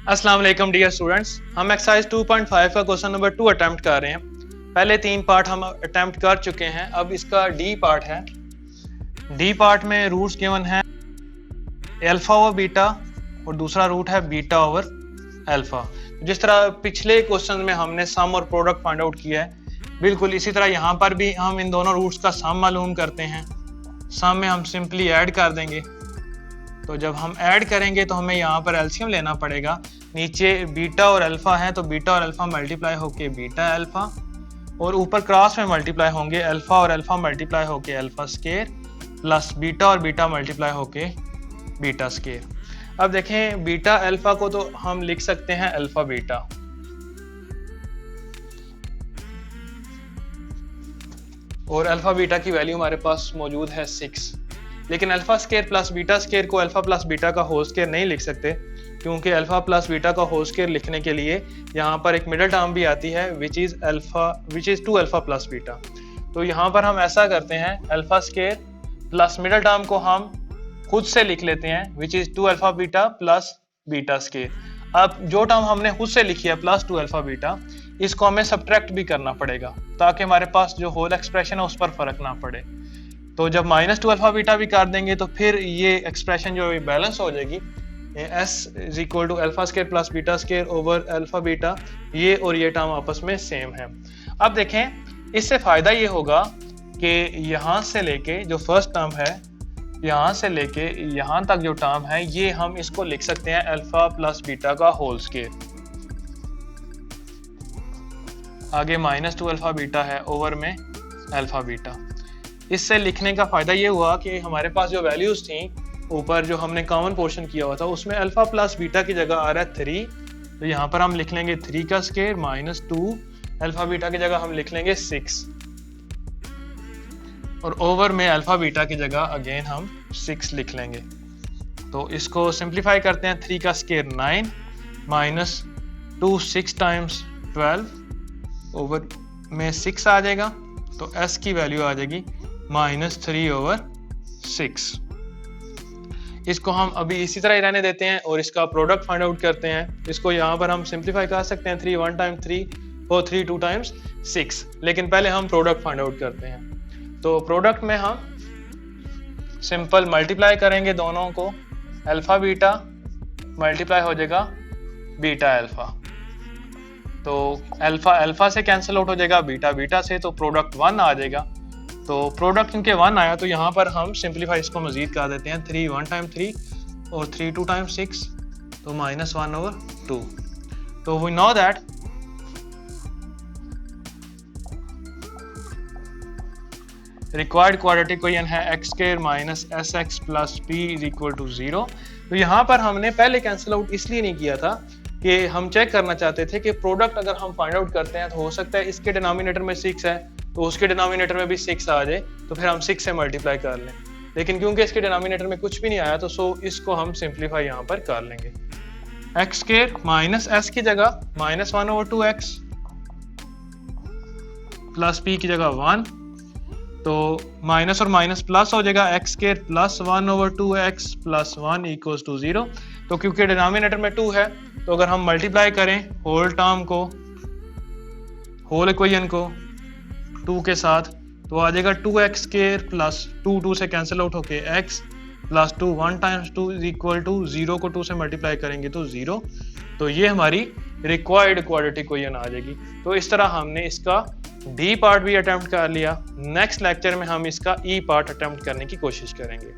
अस्सलाम वालेकुम dear students, हम एक्सरसाइज 2.5 का क्वेश्चन नंबर 2 अटेम्प्ट कर रहे हैं। पहले 3 पार्ट हम अटेम्प्ट कर चुके हैं। अब इसका डी पार्ट है। डी पार्ट में रूट्स गिवन है अल्फा ओवर बीटा और दूसरा रूट है बीटा ओवर अल्फा। जिस तरह पिछले क्वेश्चन में हमने सम और प्रोडक्ट फाइंड आउट किया है, बिल्कुल इसी तरह यहाँ पर भी हम इन दोनों रूट्स का सम मालूम करते हैं। सम में हम सिंपली ऐड कर देंगे। तो जब हम ऐड करेंगे तो हमें यहाँ पर एलसीएम लेना पड़ेगा। नीचे बीटा और अल्फा है तो बीटा और अल्फा मल्टीप्लाई होके बीटा अल्फा, और ऊपर क्रॉस में मल्टीप्लाई होंगे अल्फा और अल्फा मल्टीप्लाई होके अल्फा स्केयर प्लस बीटा और बीटा मल्टीप्लाई होके बीटा स्केयर। अब देखें, बीटा अल्फा को तो हम लिख सकते हैं अल्फा बीटा, और अल्फा बीटा की वैल्यू हमारे पास मौजूद है 6। लेकिन alpha square plus beta square को अल्फा प्लस बीटा का होल स्केयर नहीं लिख सकते, क्योंकि अल्फा प्लस बीटा का होल स्केयर लिखने के लिए यहाँ पर एक मिडिल टर्म भी आती है which is 2 alpha plus beta. तो यहाँ पर हम ऐसा करते हैं, alpha square plus middle term को हम खुद से लिख लेते हैं which is 2 alpha beta plus beta square. अब जो टर्म हमने खुद से लिखी है प्लस 2 अल्फा बीटा, इसको हमें सब्ट्रैक्ट भी करना पड़ेगा ताकि हमारे पास जो होल एक्सप्रेशन है उस पर फर्क ना पड़े। तो जब -2 अल्फा बीटा भी कर देंगे तो फिर ये एक्सप्रेशन जो है बैलेंस हो जाएगी। s is equal to alpha square plus beta square over alpha beta, ये और ये टर्म आपस में सेम है। अब देखें, इससे फायदा ये होगा कि यहाँ से लेके जो फर्स्ट टर्म है, यहाँ से लेके यहाँ तक जो टर्म है, ये हम इसको लिख सकते हैं अल्फा प्लस बीटा का होल स्केयर। आगे -2 अल्फा बीटा है ओवर में अल्फा बीटा। इससे लिखने का फायदा ये हुआ कि हमारे पास जो वैल्यूज थी ऊपर जो हमने कॉमन पोर्शन किया हुआ था, उसमें अल्फा प्लस बीटा की जगह आ रहा है 3, तो यहाँ पर हम लिख लेंगे 3 का स्केयर -2 अल्फा बीटा की जगह हम लिख लेंगे 6, और ओवर में अल्फा बीटा की जगह अगेन हम 6 लिख लेंगे। तो इसको सिंप्लीफाई करते हैं, 3 का स्केयर 9 -2 6 टाइम्स 12 ओवर में 6 आ जाएगा, तो s की वैल्यू आ जाएगी -3 ओवर 6। इसको हम अभी इसी तरह ही रहने देते हैं और इसका प्रोडक्ट फाइंड आउट करते हैं। इसको यहाँ पर हम सिंप्लीफाई कर सकते हैं, 3 1 टाइम 3 और 3 2 टाइम्स 6, लेकिन पहले हम प्रोडक्ट फाइंड आउट करते हैं। तो प्रोडक्ट में हम सिंपल मल्टीप्लाई करेंगे दोनों को, अल्फा बीटा मल्टीप्लाई हो जाएगा बीटा अल्फा, तो अल्फा अल्फा से कैंसिल आउट हो जाएगा, बीटा बीटा से, तो प्रोडक्ट 1 आ जाएगा। तो प्रोडक्ट इनके 1 आया, तो यहाँ पर हम सिंप्लीफाई इसको मजीद कर देते हैं, 3 1 टाइम 3 और 3 2 टाइम 6, तो -1 ओवर 2। तो we know that required quadratic equation है x square minus sx plus p is equal to 0। तो यहाँ पर हमने पहले कैंसिल आउट इसलिए नहीं किया था कि हम चेक करना चाहते थे कि प्रोडक्ट अगर हम फाइंड आउट करते हैं तो हो सकता है इसके डिनोमिनेटर में 6 है तो उसके डिनोमिनेटर में भी 6 आ जाए, तो फिर हम 6 से मल्टीप्लाई कर लें। लेकिन क्योंकि इसके डिनोमिनेटर में कुछ भी नहीं आया, तो इसको हम सिंप्लीफाई यहाँ पर कर लेंगे। एक्स स्क्वायर माइनस एस की जगह -1 ओवर 2x प्लस p की जगह 1, तो माइनस और माइनस प्लस हो जाएगा, x square plus 1 over 2x plus 1 equals to 0। तो क्योंकि डिनोमिनेटर में 2 है, तो अगर हम मल्टीप्लाई करें होल टर्म को, होल इक्वेशन को 2 के साथ, तो आ जाएगा 2x स्क्वायर प्लस 2 से कैंसिल आउट होके x plus 2 1 times 2 is equal to 0 को 2 से मल्टीप्लाई करेंगे तो 0। तो ये हमारी रिक्वायर्ड क्वाड्रेटिक इक्वेशन आ जाएगी। तो इस तरह हमने इसका डी पार्ट भी अटेम्प्ट कर लिया। नेक्स्ट लेक्चर में हम इसका ई पार्ट अटेम्प्ट करने की कोशिश करेंगे।